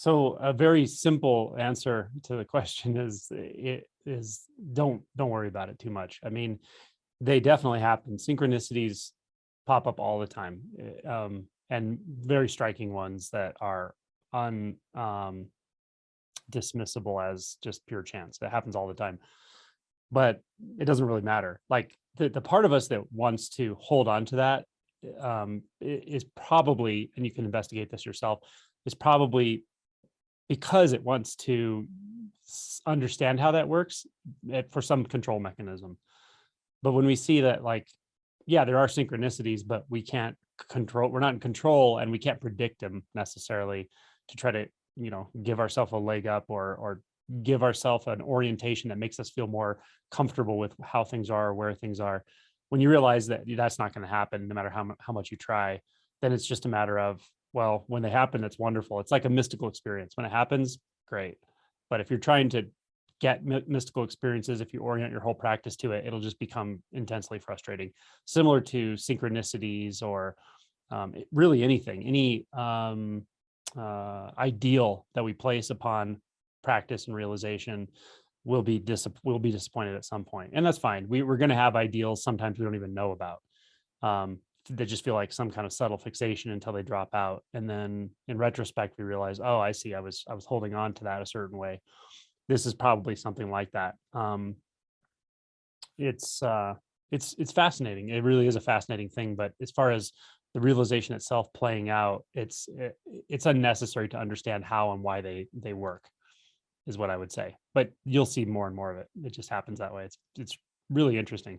So a very simple answer to the question is don't worry about it too much. I mean, they definitely happen. Synchronicities pop up all the time, and very striking ones that are un dismissible as just pure chance. That happens all the time, but it doesn't really matter. Like the part of us that wants to hold on to that is probably, and you can investigate this yourself, is probably because it wants to understand how that works for some control mechanism. But when we see that, like, yeah, there are synchronicities, but we can't control, we're not in control, and we can't predict them necessarily to try to, give ourselves a leg up, or give ourselves an orientation that makes us feel more comfortable with how things are, or where things are. When you realize that that's not going to happen, no matter how much you try, then it's just a matter of, well, when they happen, it's wonderful. It's like a mystical experience. When it happens, great. But if you're trying to get mystical experiences, if you orient your whole practice to it, it'll just become intensely frustrating. Similar to synchronicities, or really anything, any ideal that we place upon practice and realization will be disappointed at some point, and that's fine. We're going to have ideals sometimes we don't even know about, that just feel like some kind of subtle fixation until they drop out, and then in retrospect we realize, oh, I see, I was holding on to that a certain way. This is probably something like that. It's fascinating. It really is a fascinating thing. But as far as the realization itself playing out, it's unnecessary to understand how and why they work, is what I would say. But you'll see more and more of it. It just happens that way. It's really interesting.